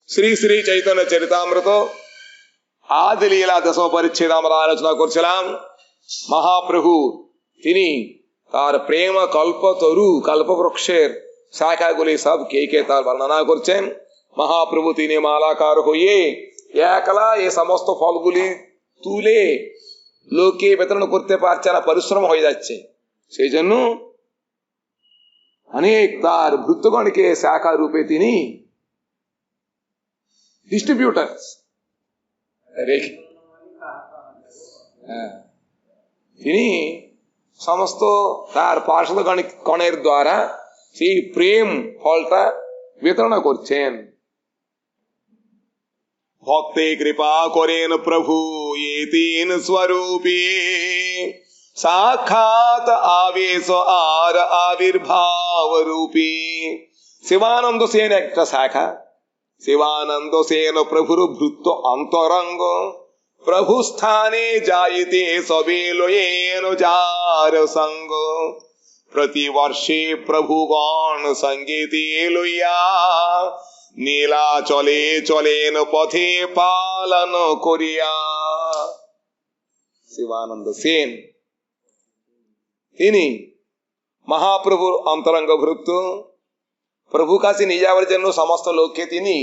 শ্রী শ্রী চৈতন্য চরিতামৃত আদি লীলা দশম পরিচ্ছেদ আমরা আলোচনা করছিলাম। মহাপ্রভু তিনি তার প্রেম কল্পতরু কল্পবৃক্ষের শাখাগুলি সব কে তার বর্ণনা করছেন। মহাপ্রভু তিনি মালাকার হয়ে একলা এই সমস্ত ফলগুলি তুলে লোকে বিতরণ করতে পারছে না, পরিশ্রম হয়ে যাচ্ছে। সেই জন্য অনেক তার ভৃত্যগণকে শাখা রূপে তিনি ডিস্ট্রিবিউটার্স রেখে তিনি সমস্ত তার পার্ষদ গণের দ্বারা সেই প্রেম ফলটা বিতরণ করছেন। ভক্তে কৃপা করেন প্রভু ये तीन स्वरूपी साक्षात आवेश আর আবির্ভাব রূপী। শিবানন্দ সেন একটা শাখা। শিবানন্দ সেন প্রভুর ভৃত্য অন্তরঙ্গ। প্রভু স্থানে যাইতে সবে লয়েন যার সঙ্গ। প্রতিবর্ষে প্রভুগণ সঙ্গীতে লইয়া নীলা চলে চলেন পথে পালন করিয়া। শিবানন্দ সেন তিনি মহাপ্রভুর অন্তরঙ্গ ভৃত্য। প্রভু কাছে নিয়ে যাওয়ার জন্য সমস্ত লোককে তিনি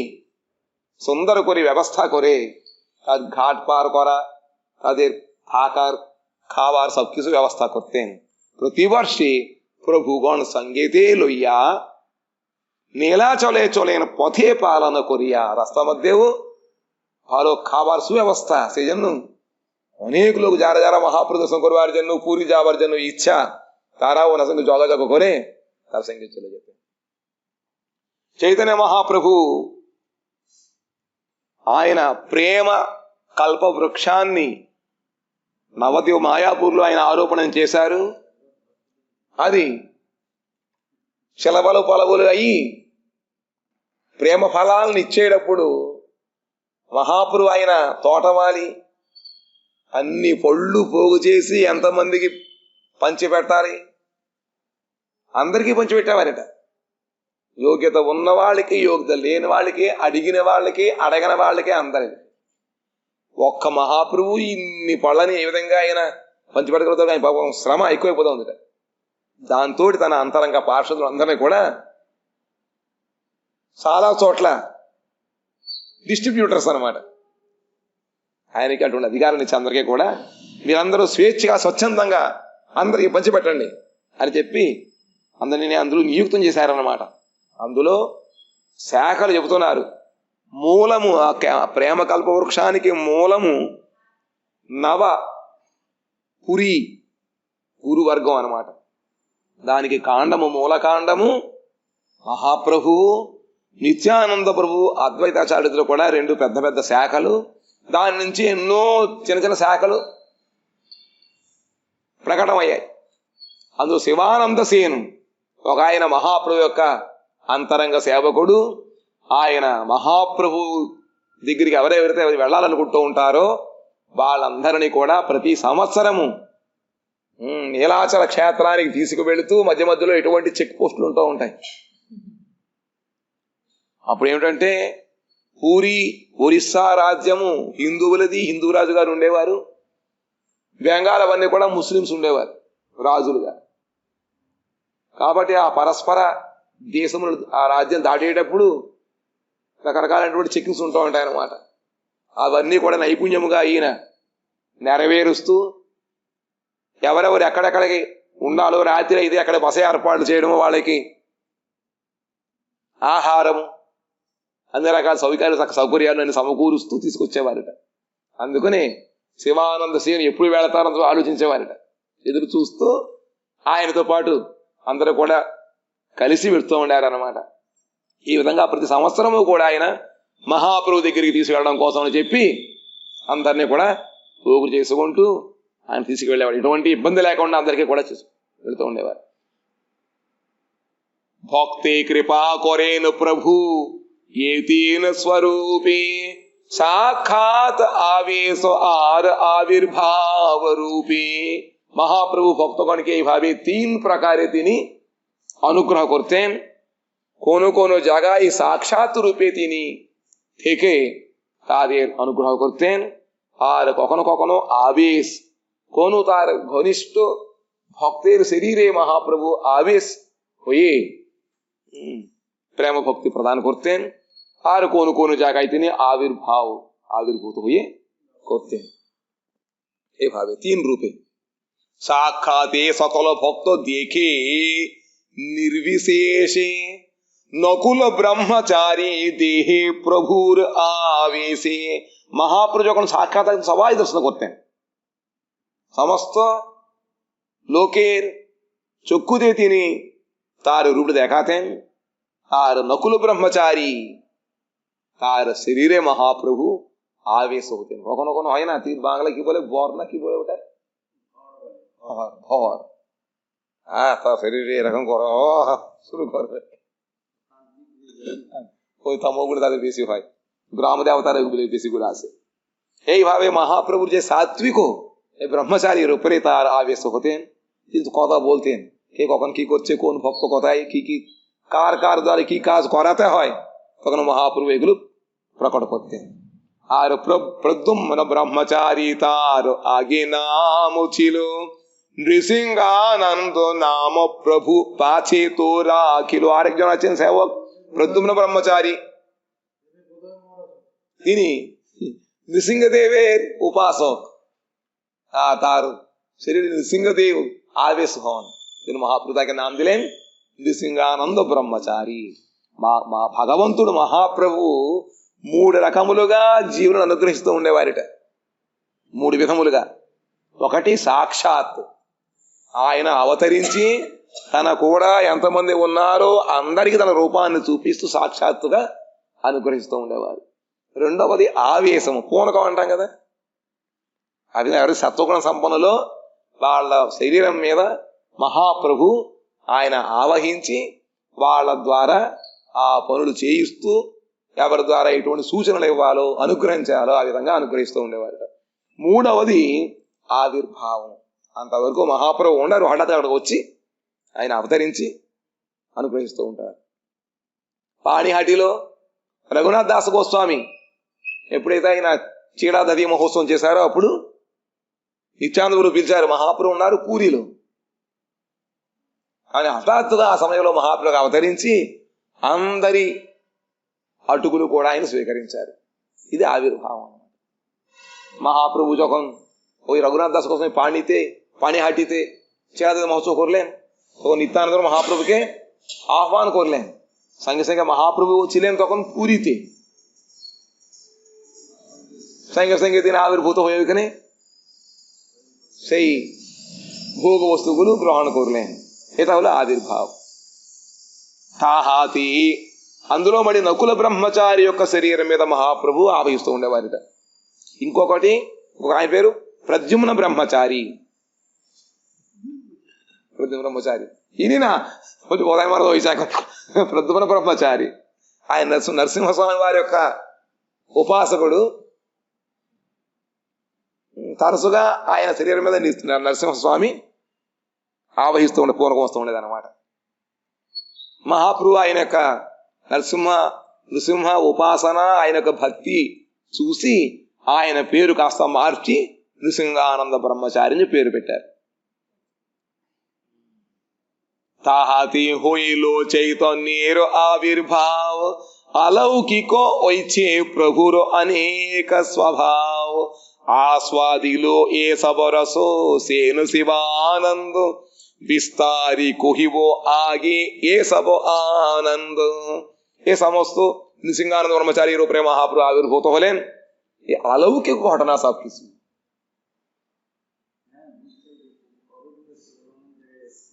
সুন্দর করে ব্যবস্থা করে তার ঘাট পার করা, তাদের থাকার খাবার সবকিছু ব্যবস্থা করতেন। প্রতিবর্ষে প্রভুগণ সঙ্গীতে লইয়া নীলা চলে চলেন পথে পালন করিয়া। রাস্তার মধ্যেও ভালো খাবার সুব্যবস্থা। সেই জন্য অনেক লোক যারা যারা মহাপ্রদর্শন করবার জন্য পুরী যাওয়ার জন্য ইচ্ছা, তারাও ওনার সঙ্গে যোগাযোগ করে তার সঙ্গে চলে যেতেন। చైతన్య మహాప్రభు ఆయన ప్రేమ కల్ప వృక్షాన్ని నవద్వీప మాయాపూర్లో ఆయన ఆరోపణ చేశారు. అది శిలబలు పొలబులు అయ్యి ప్రేమ ఫలాలను ఇచ్చేటప్పుడు మహాప్రభు ఆయన తోటమాలి అన్ని పళ్ళు పోగు చేసి ఎంతమందికి పంచిపెట్టాలి, అందరికీ పంచిపెట్టేవారట. యోగ్యత ఉన్న వాళ్ళకి, యోగ్యత లేని వాళ్ళకి, అడిగిన వాళ్ళకి, అడగని వాళ్ళకి, అందరికి. ఒక్క మహాప్రభు ఇన్ని పళ్ళని ఏ విధంగా ఆయన పంచిపెట్టగలుగుతాడు? ఆయన పాపం శ్రమ ఎక్కువైపోతుంది. దాంతో తన అంతరంగ పార్షదులు అందరినీ కూడా చాలా చోట్ల డిస్ట్రిబ్యూటర్స్ అనమాట. ఆయనకి అటువంటి అధికారాన్ని ఇచ్చి అందరికీ కూడా మీరందరూ స్వేచ్ఛగా స్వచ్ఛందంగా అందరికీ పంచిపెట్టండి అని చెప్పి అందరినీ అందులో నియుక్తం చేశారన్నమాట. అందులో శాఖలు చెబుతున్నారు. మూలము, ఆ ప్రేమ కల్ప వృక్షానికి మూలము నవ పురి గురువర్గం అన్నమాట. దానికి కాండము, మూలకాండము మహాప్రభువు, నిత్యానంద ప్రభువు, అద్వైతాచార్యులు కూడా రెండు పెద్ద పెద్ద శాఖలు. దాని నుంచి ఎన్నో చిన్న చిన్న శాఖలు ప్రకటమయ్యాయి. అందులో శివానంద సేను ఒక ఆయన మహాప్రభు యొక్క అంతరంగ సేవకుడు. ఆయన మహాప్రభు దగ్గరికి ఎవరెవరైతే వెళ్ళాలనుకుంటూ ఉంటారో వాళ్ళందరినీ కూడా ప్రతి సంవత్సరము నీలాచల క్షేత్రానికి తీసుకువెళుతూ మధ్య మధ్యలో ఎటువంటి చెక్ పోస్టులు ఉంటూ ఉంటాయి. అప్పుడు ఏమిటంటే పూరి ఒరిస్సా రాజ్యము హిందువులది, హిందూ రాజు గారు ఉండేవారు. బెంగాల్ అవన్నీ కూడా ముస్లిమ్స్ ఉండేవారు రాజులుగా. కాబట్టి ఆ పరస్పర దేశములు ఆ రాజ్యం దాటేటప్పుడు రకరకాలైనటువంటి చెక్కింగ్స్ ఉంటూ ఉంటాయి అన్నమాట. అవన్నీ కూడా నైపుణ్యముగా ఈయన నెరవేరుస్తూ ఎవరెవరు ఎక్కడెక్కడికి ఉండాలో రాత్రి అయితే అక్కడ బస ఏర్పాట్లు చేయడము, వాళ్ళకి ఆహారము, అన్ని రకాల సౌకర్యాలను సమకూరుస్తూ తీసుకొచ్చేవారట. అందుకని శివానంద సేను ఎప్పుడు వెళతారో ఆలోచించేవారట. ఎదురు చూస్తూ ఆయనతో పాటు అందరూ కూడా కలిసి వెళుతూ ఉండారన్నమాట. ఈ విధంగా ప్రతి సంవత్సరము కూడా ఆయన మహాప్రభు దగ్గరికి తీసుకెళ్ళడం కోసం అని చెప్పి అందరినీ కూడా పోగు చేసుకుంటూ ఆయన తీసుకువెళ్ళేవాడు. ఎటువంటి ఇబ్బంది లేకుండా అందరికీ కూడా వెళుతూ ఉండేవారు. భక్తి కృపా కొరేను ప్రభు ఏ తీన్ స్వరూపీ సాక్షాత్ आवेश আর आविर्भाव रूपी। महाप्रभु भक्तगण के भावे तीन प्रकारे তিনি अनुग्रह করতেন। कोनो कोनो জায়গায় সাক্ষাৎ রূপে তিনি থেকে তাদের অনুগ্রহ করতেন। আর কখনো কখনো আবেশ, কোনো তার ঘনিষ্ঠ ভক্তের শরীরে মহাপ্রভু আবেশ হয়ে প্রেম ভক্তি প্রদান করতেন। আর কোন কোন জায়গায় তিনি আবির্ভূত হয়ে করতেন। এভাবে তিন রূপে সাক্ষাতে সকল ভক্ত দেখে নির্বিশেষে নকুল ব্রহ্মচারী দেহে প্রভুর আবেশে। মহাপ্রভু যখন সাক্ষাৎ সবাই দর্শন করতেন, সমস্ত লোকের চক্ষুতে তিনি তার রূপ দেখাতেন। আর নকুল ব্রহ্মচারী তার শরীরে মহাপ্রভু আবেশ হতেন। কখনো কখনো হয় না, বাংলা কি বলে, বর না কি বলে ওটা, ভর। হ্যাঁ, তার শরীরে এরকম করো শুরু করবে, ওই তমগুলো তাদের বেশি হয়, গ্রাম দেবতার ওইগুলো বেশি করে আসে। এইভাবে মহাপ্রভুর যে সাত্বিক এই ব্রহ্মচারীর উপরে তার আবেশ হতেন। কিন্তু কথা বলতেন, কে কখন কি করছে, কোন ভক্ত কথায় কি কি, কার কার দ্বারা কি কাজ করাতে হয়, তখন মহাপ্রভু এগুলো প্রকট করতেন। আর প্রদ্যুম্ন ব্রহ্মচারী তার আগে নাম ছিল নৃসিংহানন্দ, নাম প্রভু পাছে তো রাখিল। আরেকজন আছেন সেবক প্রদ্যুম্ন ব্রহ্মচারী, তিনি নৃসিংহদেবের উপাসক। তার শরীরে নৃসিংহদেব আবেশ হন, তিনি মহাপ্রভু তাকে নাম দিলেন నృసింహానంద బ్రహ్మచారి. మా భగవంతుడు మహాప్రభు మూడు రకములుగా జీవులను అనుగ్రహిస్తూ ఉండేవారిట. మూడు విధములుగా. ఒకటి సాక్షాత్, ఆయన అవతరించి తన కూడా ఎంతమంది ఉన్నారో అందరికీ తన రూపాన్ని చూపిస్తూ సాక్షాత్తుగా అనుగ్రహిస్తూ ఉండేవారు. రెండవది ఆవేశము, పూనకం అంటాం కదా, అది ఎవరి సత్వగుణ సంపన్నులో వాళ్ళ శరీరం మీద మహాప్రభు ఆయన ఆవహించి వాళ్ళ ద్వారా ఆ పనులు చేయిస్తూ ఎవరి ద్వారా ఎటువంటి సూచనలు ఇవ్వాలో అనుగ్రహించాలో ఆ విధంగా అనుగ్రహిస్తూ ఉండేవారు. మూడవది ఆవిర్భావం. అంతవరకు మహాప్రభు ఉండరు, హఠాత్ అక్కడికి వచ్చి ఆయన అవతరించి అనుగ్రహిస్తూ ఉంటారు. పాణిహాటిలో రఘునాథ్ దాస గోస్వామి ఎప్పుడైతే ఆయన చీడాదీ మహోత్సవం చేశారో అప్పుడు నిత్యానందులు పిలిచారు. మహాప్రభు ఉన్నారు పూరిలో. ఆయన హఠాత్తుగా ఆ సమయంలో మహాప్రభు అవతరించి అందరి అటుకులు కూడా ఆయన స్వీకరించారు. ఇది ఆవిర్భావం. মহাপ্রভু যখন ওই রঘুনাথ দাস গোস্বামী পানিহাটিতে চেরাদের মহোৎসব করলেন, তখন নিত্যানন্দ মহাপ্রভুকে আহ্বান করলেন। সঙ্গে সঙ্গে মহাপ্রভু ছিলেন তখন পুরীতে, সঙ্গে সঙ্গে তিনি আবির্ভূত হয়ে ওইখানে সেই ভোগ বস্তুগুলো গ্রহণ করলেন। এটা হলো আবির্ভাব। తాహాతి, అందులో మరి నకుల బ్రహ్మచారి యొక్క శరీరం మీద మహాప్రభు ఆవహిస్తూ ఉండేవారిట. ఇంకొక ఆయన పేరు ప్రద్యుమ్న బ్రహ్మచారి. ఈయన కొంచెం ఉదయం వరకు వచ్చాక ప్రద్యుమ్న బ్రహ్మచారి ఆయన నరసింహస్వామి వారి యొక్క ఉపాసకుడు. తరచుగా ఆయన శరీరం మీద నరసింహస్వామి ఆవహిస్తూ ఉండే, పూనకం వస్తూ ఉండేది అనమాట. మహాప్రభు ఆయన యొక్క నృసింహ ఉపాసన, ఆయన యొక్క భక్తి చూసి ఆయన పేరు కాస్త మార్చి నృసింహానంద బ్రహ్మచారిని పేరు పెట్టారు. তাহাতে হইল চৈতন্যের আবির্ভাব, অলৌকিক ঐছে প্রভুর অনেক স্বভাব। আস্বাদিল এ সব রস সেন শিবানন্দ, বিস্তারি কহিব আগে এ সব আনন্দ। এ সমস্ত নৃসিংহানন্দ ব্রহ্মচারীর উপরে মহাপ্রভু আবির্ভূত হলেন। এই অলৌকিক ঘটনা সব কিছু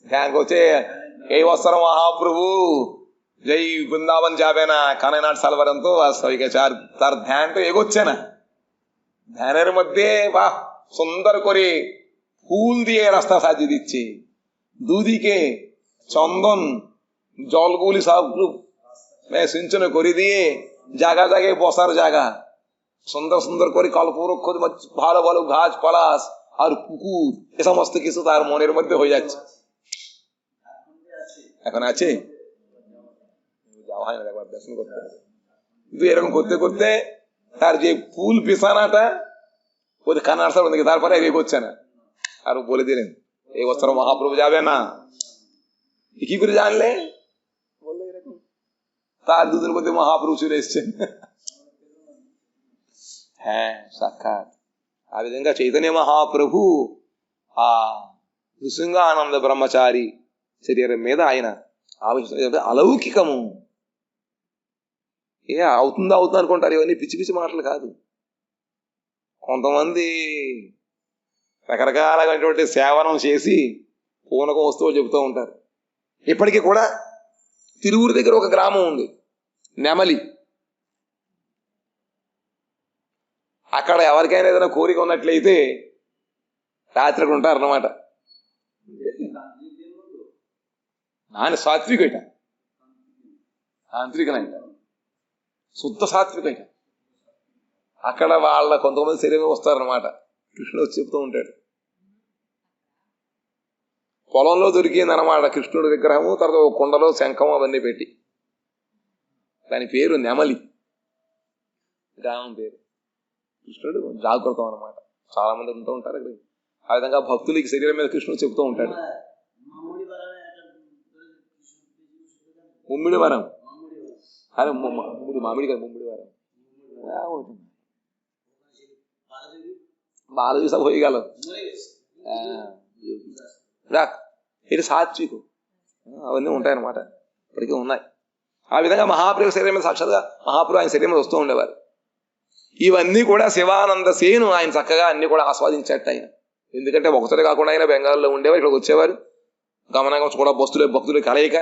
ধ্যান করছে। এই বছর মহাপ্রভু যেই বৃন্দাবন যাবে না, কানাইনাট সাল পর্যন্ত হয়ে গেছে, আর তার ধ্যান তো এগোচ্ছে না। ধ্যানের মধ্যে বাহ সুন্দর করে ফুল দিয়ে রাস্তা সাজিয়ে দিচ্ছে, দুদিকে চন্দন জলগুলি সব সিঞ্চন করে দিয়ে জায়গা জায়গায় বসার জায়গা সুন্দর সুন্দর করে কল্পবৃক্ষ, ভালো ভালো গাছ পলাশ আর পুকুর, এ সমস্ত কিছু তার মনের মধ্যে হয়ে যাচ্ছে। এখন আছে, যাওয়া হয় না, একবার দর্শন করতে হবে। এরকম করতে করতে তার যে ফুল বিছানাটা ওদের কানার সার ওদিকে, তারপরে এগোচ্ছে না। আর বলে দিলেন এই বছর মহাপ্রভু যাবে না। কি করে জানলে? বললো এরকম। তার দুদিন মধ্যে মহাপ্রভু চলে এসছেন। হ্যাঁ, সাক্ষাৎ ఆ విధంగా చైతన్య మహాప్రభు ఆ నృసింహానంద బ్రహ్మచారి శరీరం మీద ఆయన ఆవిష్కరించే అలౌకికము. అవుతుందా అనుకుంటారు. ఇవన్నీ పిచ్చి పిచ్చి మాటలు కాదు. కొంతమంది రకరకాలైనటువంటి సేవనం చేసి పూనకం వస్తువులు చెబుతూ ఉంటారు. ఇప్పటికీ కూడా తిరువురు దగ్గర ఒక గ్రామం ఉంది, నెమలి. అక్కడ ఎవరికైనా ఏదైనా కోరిక ఉన్నట్లయితే రాత్రి అక్కడ ఉంటారన్నమాట. నాని సాత్వికట, తాంత్రికనంట, శుద్ధ సాత్వికట. అక్కడ వాళ్ళ కొంతమంది శరీరం వస్తారనమాట. కృష్ణుడు వచ్చి చెప్తూ ఉంటాడు. పొలంలో దొరికింది అనమాట కృష్ణుడి విగ్రహము, తర్వాత ఒక కుండలో శంఖం అవన్నీ పెట్టి. దాని పేరు నెమలి, గ్రామం పేరు. కృష్ణుడు జాగ్రత్తం అనమాట. చాలా మంది ఉంటూ ఉంటారు ఇక్కడ. ఆ విధంగా భక్తులకి శరీరం మీద కృష్ణుడు చెప్తూ ఉంటాడు. ముమ్మిడి వరం, అరే మామిడి కదా, ముమ్మిడి వరం బాలజీ సభ పోయగలరు. ఇది సాత్వికు అవన్నీ ఉంటాయన్నమాట, ఇప్పటికీ ఉన్నాయి. ఆ విధంగా మహాప్రభు శరీరం మీద సాక్షాత్గా మహాప్రభు ఆయన శరీరం మీద వస్తూ ఉండేవారు. ఇవన్నీ కూడా శివానంద సేను ఆయన చక్కగా అన్ని కూడా ఆస్వాదించేట ఆయన. ఎందుకంటే ఒకసారి కాకుండా ఆయన బెంగాల్లో ఉండేవారు, ఇక్కడికి వచ్చేవారు. గమనంగా కూడా భక్తులు కలయిక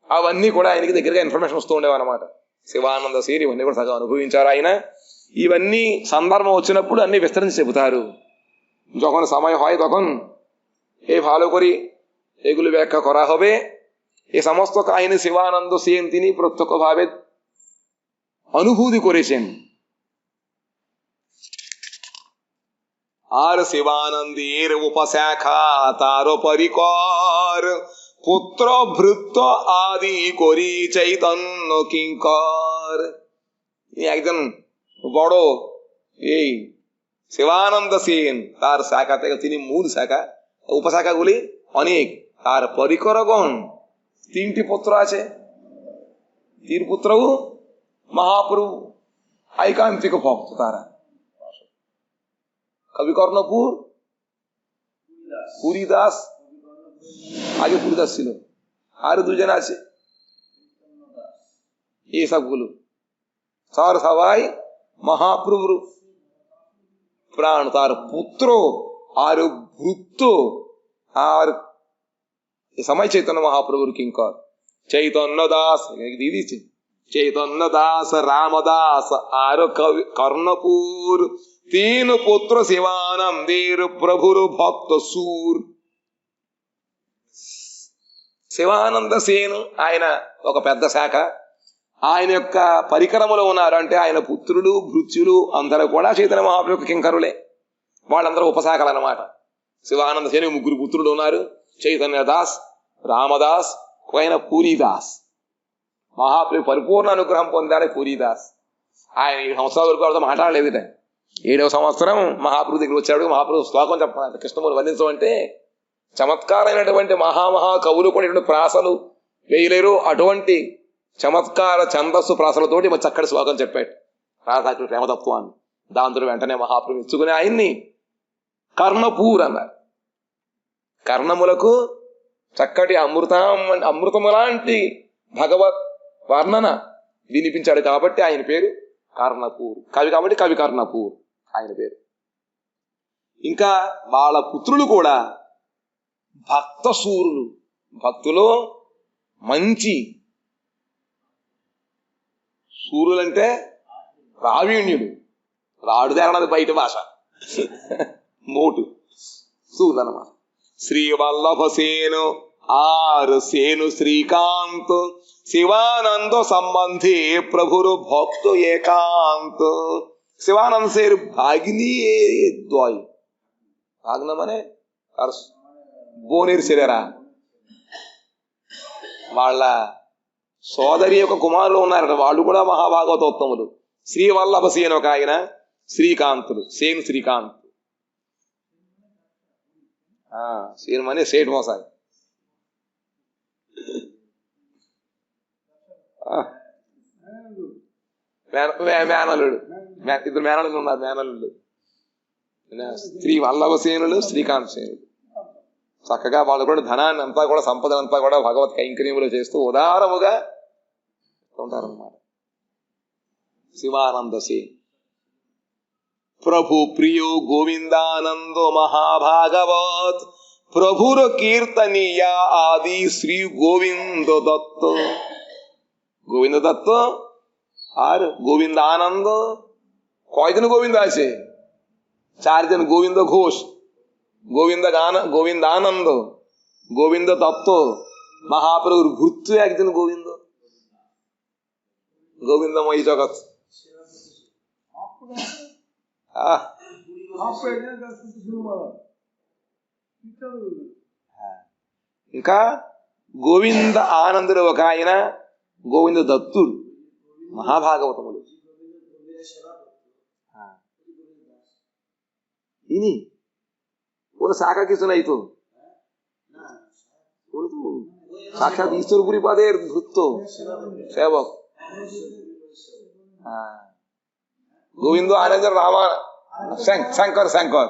అవన్నీ కూడా ఆయనకి దగ్గరగా ఇన్ఫర్మేషన్ వస్తూ ఉండేవారు అనమాట. శివానంద సేను ఇవన్నీ కూడా చక్కగా అనుభవించారు ఆయన. ইবన్నీ সন্দর্ভ వచ్చినప్పుడు అన్ని విస్తరించి చెబుతారు। যখন সময় হয় তখন এই ভালো করে এগুলো ব্যাখ্যা করা হবে। এই সমস্ত কাহিনী শিবানন্দ সেন তিনি প্রত্যক্ষভাবে অনুভূতি করেছেন। আর শিবানন্দের উপশাখা তার পরিকর পুত্র ভৃত্য আদি করি চৈতন্য কিঙ্কর। একজন বড় এই শিবানন্দ সেন, তার শাখা থেকে তিনি মূল শাখা, উপশাখাগুলি অনেক। তার পরিকরগণ তিনটি পুত্র আছে। তিন পুত্রও মহাপ্রভু ঐকান্তিক ভক্ত। তারা কবি কর্ণপুর, পুরীদাস, আগে পুরীদাস ছিল, আর দুজন আছে। এই সবগুলো স্যার সবাই মহাপ্রভুর প্রাণ। তার পুত্র আর ভৃত্য আর সময় চৈতন্য মহাপ্রভুর কিঙ্কর। চৈতন্য দাস দিয়ে দিচ্ছে, চৈতন্য দাস, রামদাস আর কর্ণপুর, তিন পুত্র శివానందేర్ ప్రభురు భక్త సూర్। శివానంద సేను ఆయన ఒక పెద్ద శాఖ। ఆయన యొక్క పరికరములో ఉన్నారు అంటే ఆయన పుత్రుడు భృత్యులు అందరూ కూడా చైతన్య మహాప్రభు కింకరులే। వాళ్ళందరూ ఉపశాఖలు అన్నమాట। శివానంద సేను ముగ్గురు పుత్రులు ఉన్నారు, చైతన్య దాస్, రామదాస్, ఆయన పూరీదాస్। మహాప్రభు పరిపూర్ణ అనుగ్రహం పొందాడు పూరీదాస్। ఆయన 7 సంవత్సరాల వరకు మాట్లాడలేదుట। 7వ సంవత్సరం మహాప్రభు దగ్గర వచ్చాడు। మహాప్రభు శ్లోకం చెప్పాలి, కృష్ణమూర్తి వర్ణించమంటే చమత్కారైనటువంటి మహామహా కవులు కూడా ఇటువంటి ప్రాసలు వేయలేరు। అటువంటి చమత్కార ఛందస్సు ప్రాసలతోటి చక్కటి శ్లోకం చెప్పాడు రాధాకృష్ణ ప్రేమతత్వాన్ని। దాంతో వెంటనే మహాప్రభు ఇచ్చుకుని ఆయన్ని కర్ణపూర్ అన్నారు। కర్ణములకు చక్కటి అమృతము లాంటి భగవత్ వర్ణన వినిపించాడు కాబట్టి ఆయన పేరు కర్ణపూర్। కవి కాబట్టి కవి కర్ణపూర్ ఆయన పేరు। ఇంకా వాళ్ళ పుత్రులు కూడా భక్త సూరులు, భక్తులు మంచి సూర్యులంటే ప్రావీణ్యుడు, రాడుదే అన్నది బయట భాష, మోటు సూర్యులు అన్నమాట। శ్రీవల్లభ సేను ఆర్ సేను శ్రీకాంత్, శివానంద సంబంధి ప్రభురు భక్త ఏకాంత। శివానంద సేరు భాగిని ద్వয়, భాగ్న মানে আর বোনের ছেলেরা, వాళ్ళ సోదరి యొక్క కుమారులు ఉన్నారట, వాళ్ళు కూడా మహాభాగవతోత్తములు। శ్రీవల్లభ సేన్ ఒక ఆయన, శ్రీకాంతుడు, సేన్ శ్రీకాంత్. సేన్ మనే సేట్ మోసాయి. మేనలుడు, ఇద్దరు మేనలు ఉన్నారు, మేనలుడు. శ్రీ వల్లభసేనులు, శ్రీకాంత్ సేనులు. చక్కగా వాళ్ళు కూడా ధనాన్ని అంతా కూడా, సంపదనంతా కూడా భగవత్ కైంకర్యములు చేస్తూ ఉదారముగా ఉంటారన్నమాట. శివానంద సేన్. ప్రభు ప్రియో గోవిందానందో మహాభాగవత్ প্রভুর কীর্তনিয়া আদি শ্রী গোবিন্দ দত্ত। গোবিন্দ দত্ত আর গোবিন্দ আনন্দ। কয়জন গোবিন্দ আছে? চারজন। গোবিন্দ ঘোষ, গোবিন্দ আনন্দ, গোবিন্দ দত্ত, মহাপ্রভুর ভূত একজন গোবিন্দ, গোবিন্দময়ী জগৎ। ఇంకా గోవింద ఆనందుడు ఒక ఆయన, గోవింద దత్తుడు, మహాభాగవతములు. ইনি ওর শাখা কিছু নাই তো, সাক্ষাৎ ঈশ্বরপুরী পাদের ভূত সেবক। গোবিন্দ আনন্দ রামা শঙ্কর শঙ্কর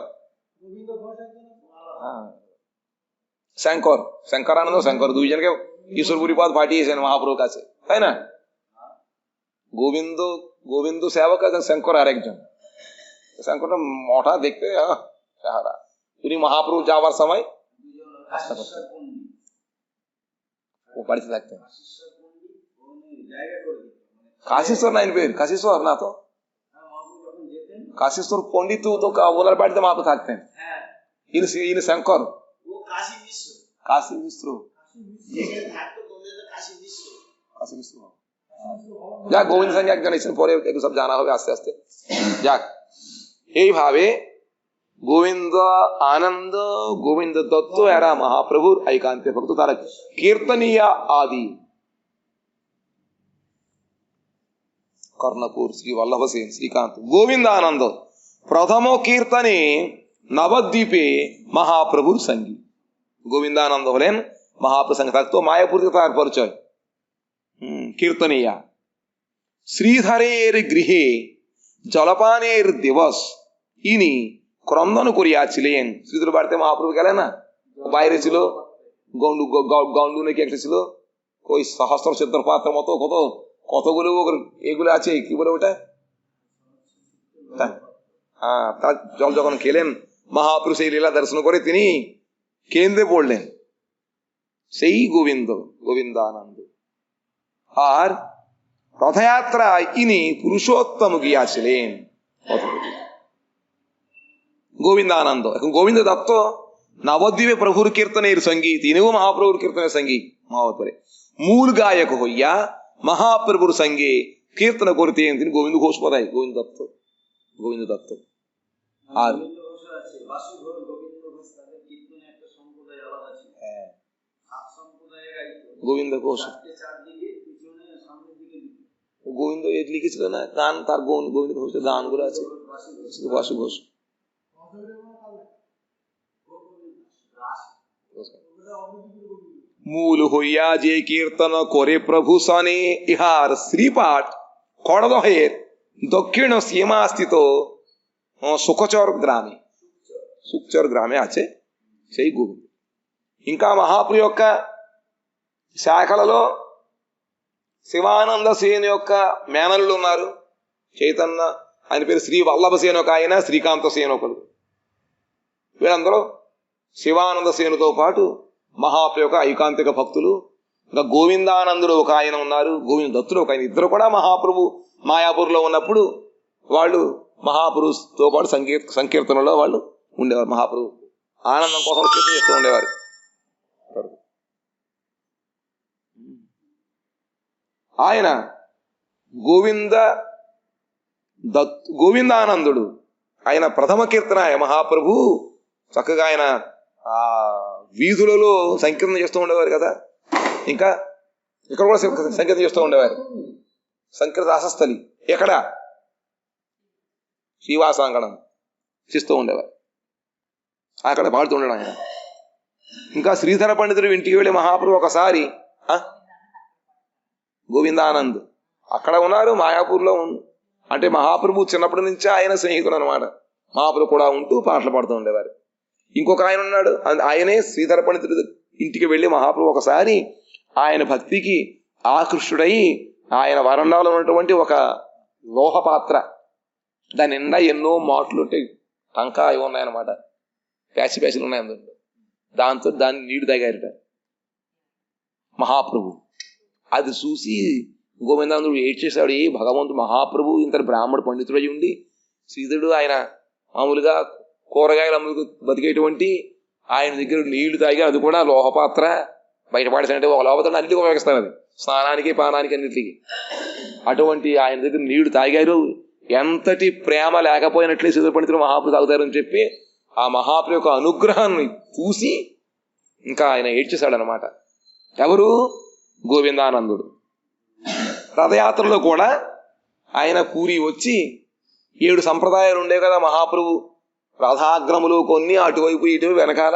শঙ্কর শঙ্করানন্দ শঙ্কর দুইজনকে ঈশ্বরপুরী পদ পাঠিয়েছেন মহাপ্রভুর কাছে, তাই না? গোবিন্দ গোবিন্দ সেবক একজন, শঙ্কর আরেকজন। শঙ্করটা মোটা দেখতে চেহারা। তিনি মহাপ্রভু যাওয়ার সময় আস্থা করতেন, ও বাড়িতে থাকতেন। কাশীশ্বর নাইন পের, কাশীশ্বর না তো, কাশীশ্বর পণ্ডিত তো ওনার বাড়িতে মহাপ্রভু থাকতেন। ইনি শঙ্কর, কাশী মিশ্র, কাশী মিশ্র। যাক, গোবিন্দ সঙ্গে একজন এসেছেন, পরে এগুলো সব জানা হবে আস্তে আস্তে। যাক, এইভাবে গোবিন্দ আনন্দ, গোবিন্দ দত্ত এরা মহাপ্রভুর একান্তে ভক্ত, তারা কীর্তনিয়া আদি। কর্ণপুর শ্রী বল্লভ সেন শ্রীকান্ত গোবিন্দ আনন্দ প্রথম কীর্তনে নবদ্বীপে মহাপ্রভুর সঙ্গী। গোবিন্দানন্দ হলেন মহাপ্রভুর সঙ্গে থাকতো, মায়াপুর তার পরিচয়। কীর্তনিয়া। শ্রীধরের গৃহে জলপানের দিবস ইনি ক্রন্দন করিয়াছিলেন। শ্রীধর বাড়িতে মহাপ্রভু গেলেন না, বাইরে ছিল গন্ডু নাকি একটা ছিল, ওই সহস্র চোদ্দ পাত্র মতো কত কতগুলো এগুলো আছে, কি বলে ওটা, তার জল যখন খেলেন মহাপ্রভু, সেই লীলা দর্শন করে তিনি কেন্দ্রে পড়লেন, সেই গোবিন্দ গোবিন্দানন্দ। আর রথযাত্রায় ইনি পুরুষোত্তম গিয়াছিলেন গোবিন্দানন্দ। এখন গোবিন্দ দত্ত নবদ্বীপে প্রভুর কীর্তনের সঙ্গী, তিনিও মহাপ্রভুর কীর্তনের সঙ্গী। মহাপরে মূল গায়ক হইয়া মহাপ্রভুর সঙ্গে কীর্তন করতেন তিনি গোবিন্দ ঘোষ পদায়, গোবিন্দ দত্ত, গোবিন্দ দত্ত। আর গোবিন্দ ঘোষ, গোবিন্দ লিখেছিল না গান, তার গোবিন্দ ঘোষের গান গুলো আছে, বাসু ঘোষ। মূল হইয়া যে কীর্তন করে প্রভু সনে, ইহার শ্রীপাঠ খড়দহের দক্ষিণ সীমা স্থিত సుఖచర్ గ్రామే, సుఖచర్ గ్రామే আছে সেই గోవింద. ఇంకా మహాప్రభు యొక్క శాఖలలో శివానంద సేన యొక్క మేనల్లు ఉన్నారు. చైతన్య ఆయన పేరు శ్రీ వల్లభ సేన ఒక ఆయన, శ్రీకాంత సేన ఒకరు. వీళ్ళందరూ శివానంద సేనుతో పాటు మహాప్రభు యొక్క ఐకాంతిక భక్తులు. ఇంకా గోవిందానందుడు ఒక ఆయన ఉన్నారు, గోవింద దత్తుడు ఒక ఆయన. ఇద్దరు కూడా మహాప్రభు మాయాపూర్లో ఉన్నప్పుడు వాళ్ళు మహాపురుషుతో పాటు సంకీర్తనలో వాళ్ళు ఉండేవారు. మహాప్రభు ఆనందం కోసం కీర్తన చేస్తూ ఉండేవారు. ఆయన గోవిందానందుడు, ఆయన ప్రథమ కీర్తన మహాప్రభు చక్కగా ఆయన ఆ వీధులలో సంకీర్తన చేస్తూ ఉండేవారు కదా. ఇంకా ఇక్కడ కూడా సంకీర్తన చేస్తూ ఉండేవారు. సంకీర్తన రాసస్థలి ఎక్కడ? శ్రీవాసాంగణం చేస్తూ ఉండేవారు. అక్కడ పాడుతూ ఉండడం ఆయన. ఇంకా శ్రీధర పండితుడు ఇంటికి వెళ్ళి మహాప్రభు ఒకసారి గోవిందానంద్ అక్కడ ఉన్నారు, మాయాపూర్లో అంటే మహాప్రభు చిన్నప్పటి నుంచే ఆయన స్నేహితుడు అనమాట. మహాప్రభు కూడా ఉంటూ పాటలు పాడుతూ ఉండేవారు. ఇంకొక ఆయన ఉన్నాడు, ఆయనే శ్రీధర పండితుడు ఇంటికి వెళ్ళి మహాప్రభు ఒకసారి ఆయన భక్తికి ఆకృష్టుడై ఆయన వరండాలో ఉన్నటువంటి ఒక లోహపాత్ర, దాని నిండా ఎన్నో మాటలు ఉంటాయి, టంకా అవి ఉన్నాయన్నమాట, ప్యాచులు ఉన్నాయి అందులో. దాంతో దాన్ని నీళ్లు తాగారట మహాప్రభు. అది చూసి గోవిందానందుడు ఏడ్చేశాడు. ఏ భగవంతుడు మహాప్రభు ఇంత బ్రాహ్మణ పండితుడై ఉండి, శ్రీధరుడు ఆయన మామూలుగా కూరగాయలు అమ్ముకు బతికేటువంటి ఆయన దగ్గర నీళ్లు తాగి, అది కూడా లోహపాత్ర బయటపడేసాడంటే ఒక లోపల అన్నిటికీ ఉపయోగిస్తారు, అది స్నానానికి పానానికి అన్నిటికీ. అటువంటి ఆయన దగ్గర నీళ్లు తాగారు. ఎంతటి ప్రేమ లేకపోయినట్లే శ్రీధర పండితుడు మహాప్రభు తాగుతారని చెప్పి ఆ మహాప్రభు యొక్క అనుగ్రహాన్ని చూసి ఇంకా ఆయన ఏడ్చేశాడనమాట. ఎవరు? గోవిందానందుడు. రథయాత్రలో కూడా ఆయన పూరి వచ్చి 7 సంప్రదాయాలు ఉండేవి కదా మహాప్రభు. రథాగ్రములు కొన్ని అటువైపు ఇటువైపు వెనకాల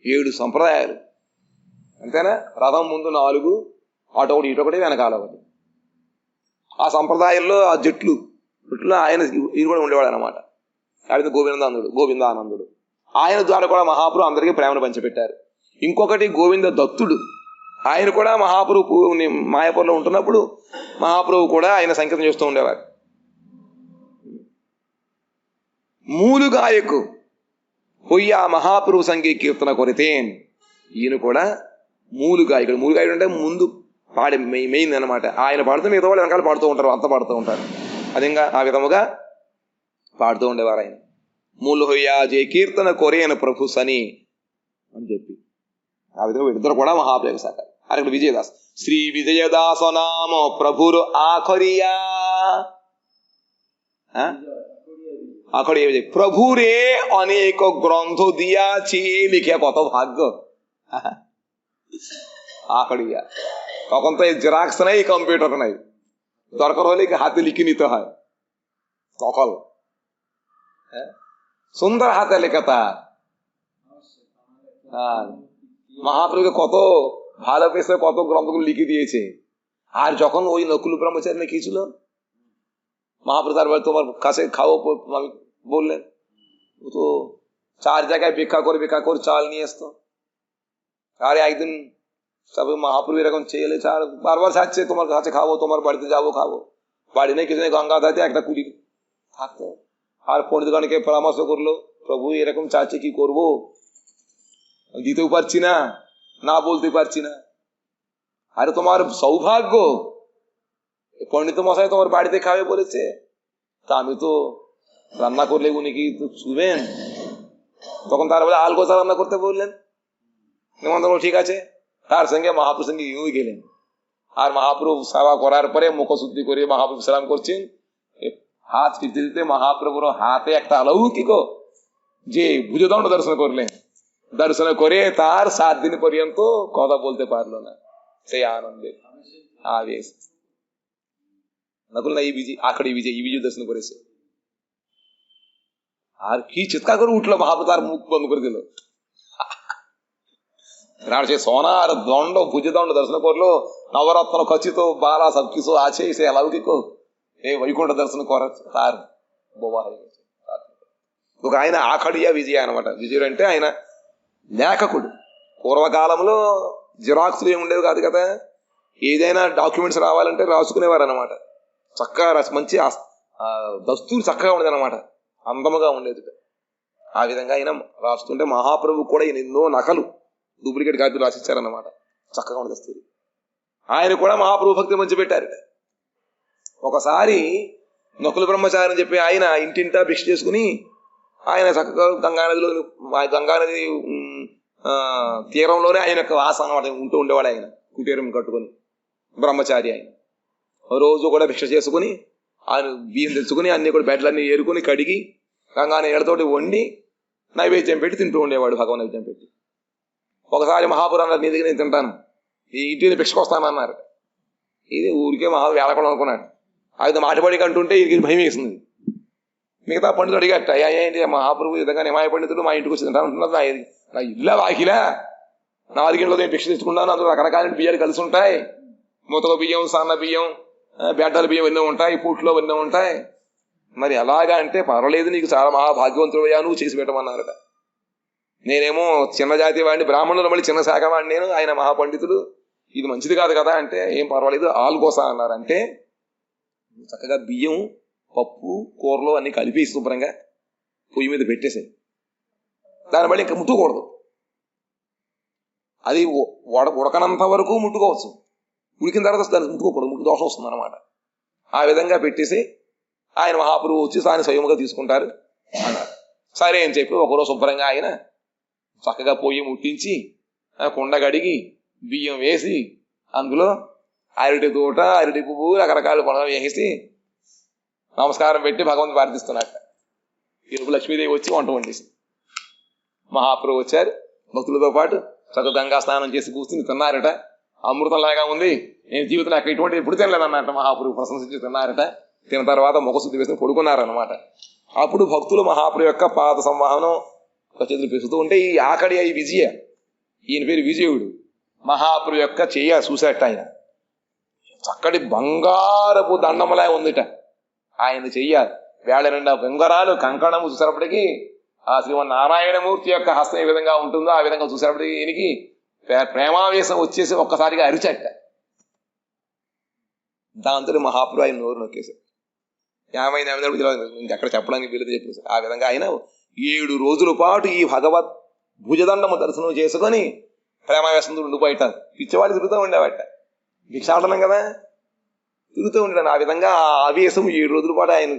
7 సంప్రదాయాలు అంతేనా. రథం ముందు 4, అటొకటి ఇటొకటి వెనకాల ఒకటి. ఆ సంప్రదాయంలో ఆ జట్లు ఆయన ఇది కూడా ఉండేవాడు అనమాట. ఆయన గోవిందానందుడు. ఆయన ద్వారా కూడా మహాప్రభు అందరికీ ప్రేమను పంచిపెట్టారు. ఇంకొకటి గోవింద దత్తుడు, ఆయన కూడా మహాప్రభు మాయాపూర్లో ఉంటున్నప్పుడు మహాప్రభు కూడా ఆయన సంకీర్తన చేస్తూ ఉండేవారు. మూలుగాయకు పొయ్య మహాప్రభు సంకీర్తన కొరితేన్, ఈయన కూడా మూలుగాయకుడు. మూలుగాయకుడు అంటే ముందు పాడే మెయిన్ అనమాట. ఆయన పాడుతూ మిగతా వాళ్ళు వెనకాల పాడుతూ ఉంటారు, అంత పాడుతూ ఉంటారు. అదిగా ఆ విధముగా పాడుతూ ఉండేవారు ఆయన. మూలు హొయ్యా జయ కీర్తన కొరేన ప్రభు సని అని చెప్పి ఆ విధంగా వీళ్ళిద్దరు కూడా మహాప్రభు సాకారు. అక్కడ విజయదాస్ శ్రీ విజయదాస నామ ప్రభురు ఆఖరియా আখড়িয়ে প্রভু রে অনেক গ্রন্থ দিয়াছি লিখে কত ভাগ্য আখড়িয়া। তখন তো এই জেরক্স নাই, কম্পিউটার নাই, দরকার হলে হাতে লিখে নিতে হয়। তখন সুন্দর হাতে লেখা তার। মহাপ্রভুকে কত ভালোবেসে কত গ্রন্থগুলো লিখে দিয়েছে। আর যখন ওই নকুল ব্রহ্মচারী লিখেছিল মহাপ্রভু তারপরে তোমার কাছে খাও বললেন, ও তো 4 জায়গায় ভিক্ষা করে চাল নিয়ে আসতো। আর একদিন তবে মহাপ্রভু এরকম চেয়ে চার বারবার চাচ্ছে তোমার কাছে খাবো, তোমার বাড়িতে যাবো খাবো। বাড়ি নেই কিছু নেই, গঙ্গা ধাতে একটা কুটির থাকতো। আর পণ্ডিতগণকে পরামর্শ করলো, প্রভু এরকম চাচ্ছে কি করবো, দিতেও পারছি না, না বলতে পারছি না। আরে তোমার সৌভাগ্য, পণ্ডিত মশাই তোমার বাড়িতে খাবে বলেছে, তা আমি তো রান্না করলে উনি কি শুবেন? তখন তারা বলে আলগোচা রান্না করতে বললেন। নিমন্ত্রণ ঠিক আছে, তার সঙ্গে মহাপ্রভুর সঙ্গে ইউই গেলেন। আর মহাপ্রভু সেবা করার পরে মুখশুদ্ধি করে মহাপ্রভু সালাম করছেন। হাত ফিরতে দিতে মহাপ্রভুর হাতে একটা অলৌকিক যে ভুজদণ্ড দর্শন করলেন। দর্শন করে তার 7 দিন পর্যন্ত কথা বলতে পারলো না, সেই আনন্দে আবেশ। নকুল না এই বিজয় আখড়ি বিজয় এই বিজয় দর্শন করেছে। আর কি চিৎকার করে উঠলো, মহাপ্রভু তার মুখ বন্ধ করে দিল। সে সোনার দণ্ড ভুজদণ্ড দর্শন করলো, নবরত্ন খচিত বালা সব কিছু আছে, সে অলৌকিক এই వైకుంఠ దర్శనం করা তার বোবা হয়ে গেছে। ఒక ఆయన ఆఖడియా విజయ అనమాట. విజయుడు అంటే ఆయన లేఖకుడు. పూర్వకాలంలో జిరాక్స్లు ఏమి ఉండేవి కాదు కదా, ఏదైనా డాక్యుమెంట్స్ రావాలంటే రాసుకునేవారు అనమాట. చక్కగా మంచి దస్తూరు చక్కగా ఉండేది అనమాట, అందముగా ఉండేది. ఆ విధంగా ఆయన రాస్తుంటే మహాప్రభు కూడా ఈయన ఎన్నో నకలు డూప్లికేట్ కాపీలు రాసిచ్చారన్నమాట, చక్కగా ఉండదు దస్తూరి. ఆయన కూడా మహాప్రభు భక్తి మంచి పెట్టారు. ఒకసారి నకుల బ్రహ్మచారి అని చెప్పి ఆయన ఇంటింటా భిక్ష చేసుకుని ఆయన చక్కగా గంగానది తీరంలోనే ఆయన యొక్క వాసన అనమాట ఉంటూ ఉండేవాడు. ఆయన కుటీరం కట్టుకొని బ్రహ్మచారి ఆయన రోజు కూడా భిక్ష చేసుకుని ఆయన బియ్యం తెచ్చుకుని అన్ని కూడా బెడ్లన్నీ ఏరుకుని కడిగి గంగా నీళ్ళతోటి వండి నైవేద్యం పెట్టి తింటూ ఉండేవాడు, భగవాన్ నైవేద్యం పెట్టి. ఒకసారి మహాపురు అన్నారు, నీ దగ్గర నేను తింటాను, ఈ ఇంటిని భిక్షకు వస్తానన్నారు. ఇది ఊరికే వేళకుండా అనుకున్నాడు. ఆయన మాటపడికి అంటుంటే ఇది భయం వేసింది. మిగతా పండితులు అడిగట, ఏంటి మహాప్రభు ఈ విధంగా నిమాయ పండితుడు మా ఇంటికి వచ్చి తింటానంటున్నారు, నా ఇల్లా వాకిలా, 4 గంటలు నేను భిక్ష తెచ్చుకున్నాను, అందులో రకరకాల బియ్యాలు కలిసి ఉంటాయి, మూతల బియ్యం, సన్న బియ్యం, బేడ్డల బియ్యం ఎన్నో ఉంటాయి, పూట్లో ఎన్నో ఉంటాయి, మరి ఎలాగా అంటే పర్వాలేదు, నీకు చాలా మహాభాగ్యవంతుడయ్యా, నువ్వు చేసి పెట్టమన్నారట. నేనేమో చిన్న జాతి వాడిని, బ్రాహ్మణులు మళ్ళీ చిన్న శాఖ వాడిని, నేను ఆయన మహాపండితుడు, ఇది మంచిది కాదు కదా అంటే, ఏం పర్వాలేదు ఆల్గోసా అన్నారు. అంటే చక్కగా బియ్యం, పప్పు, కూరలు అన్ని కలిపి శుభ్రంగా పొయ్యి మీద పెట్టేసాయి. దాని బట్టి ఇంకా ముట్టుకోకూడదు, అది ఉడకనంత వరకు ముట్టుకోవచ్చు, ఉడికిన తర్వాత దాన్ని ముట్టుకోకూడదు, ముట్టు దోషం వస్తుంది అనమాట. ఆ విధంగా పెట్టేసి ఆయన మహాప్రభువు వచ్చి ఆయన స్వయంగా తీసుకుంటారు అన్నారు. సరే అని చెప్పి ఒకరోజు శుభ్రంగా ఆయన చక్కగా పొయ్యి ముట్టించి కుండ కడిగి బియ్యం వేసి అందులో అరటి తోట, అరటి పువ్వు, రకరకాల పండుగలు వేసి నమస్కారం పెట్టి భగవంతుని ప్రార్థిస్తున్నట్ట. ఈరోజు లక్ష్మీదేవి వచ్చి వంట వండేసింది. మహాప్రభు వచ్చారు భక్తులతో పాటు, చక్కగా గంగా స్నానం చేసి కూర్చుని తిన్నారట. అమృతంలాగా ఉంది, నేను జీవితంలో అక్కడ ఇటువంటి ఎప్పుడు తినలేదన్నట్ట. మహాప్రభు ప్రశంసించి తిన్నారట. తిన్న తర్వాత ముఖశుద్ధి వేసుకుని పడుకున్నారనమాట. అప్పుడు భక్తులు మహాప్రభు యొక్క పాద సంవాహనం చేతులు పెరుగుతూ ఉంటే, ఈ ఆకడి ఈ విజయ, ఈయన పేరు విజయుడు, మహాప్రభు యొక్క చెయ్య చూసేట. ఆయన చక్కటి బంగారపు దండములా ఉందిట ఆయన చెయ్య. వేళ నిండా బొంగరాలు, కంకణము చూసేటప్పటికీ ఆ శ్రీమన్నారాయణమూర్తి యొక్క హస్తం ఏ విధంగా ఉంటుందో ఆ విధంగా చూసేటప్పటికి ఈయనకి ప్రేమావేశం వచ్చేసి ఒక్కసారిగా అరిచట్ట. దాంతో మహాప్రభు ఆయన నోరు నొక్కేశారు. ఇంకెక్కడ చెప్పడానికి వీలది చెప్పేసి ఆ విధంగా ఆయన 7 రోజుల పాటు ఈ భగవత్ భుజదండము దర్శనం చేసుకొని ప్రేమావేశంతో ఉండిపోయిటారు. పిచ్చివాళ్ళు తిరుగుతూ ఉండేవాట, భిక్షాటనం కదా, తిరుగుతూ ఉండేవాడు. ఆ విధంగా ఆ ఆవేశం 7 రోజుల పాటు ఆయన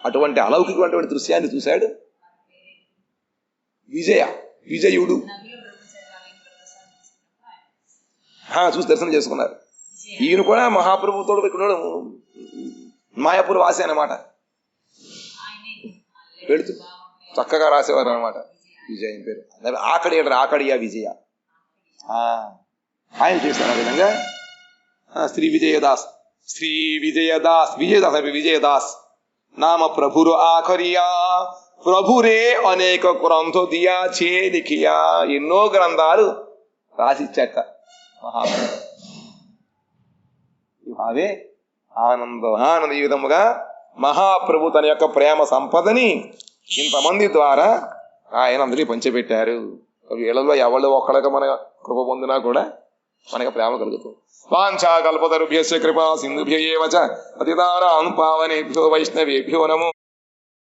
అటువంటి అలౌకికమైనటువంటి దృశ్యాన్ని చూశాడు. విజయుడు చూసి దర్శనం చేసుకున్నారు. ఈయన కూడా మహాప్రభుతో ఇక్కడ మాయాపూర్ వాసి అనమాట. పెడుతూ చక్కగా రాసేవారు అనమాట. విజయ పేరు ఆకడియా విజయ ఆయన చేస్తారు. ఆ విధంగా శ్రీ విజయదాస్ నామ ప్రభురు ఆఖరియా ప్రభురే అనేక గ్రంథ దియా చే లిఖియా, ఎన్నో గ్రంథాలు రాసిచ్చట మహాప్రభు. అవే ఆనంద ఈ విధముగా మహాప్రభు తన యొక్క ప్రేమ సంపదని ఇంతమంది ద్వారా ఆయన అందరికీ పంచిపెట్టారు. వీళ్ళలో ఎవరు ఒక్కడికి మన కృప పొందినా కూడా మనకు ప్రేమ కలుగుతుంది. వాంఛా కల్పతరుభ్యస్య కృపా సింధుభ్య ఏవ చ పతితానాం పావనేభ్యో వైష్ణవేభ్యో నమో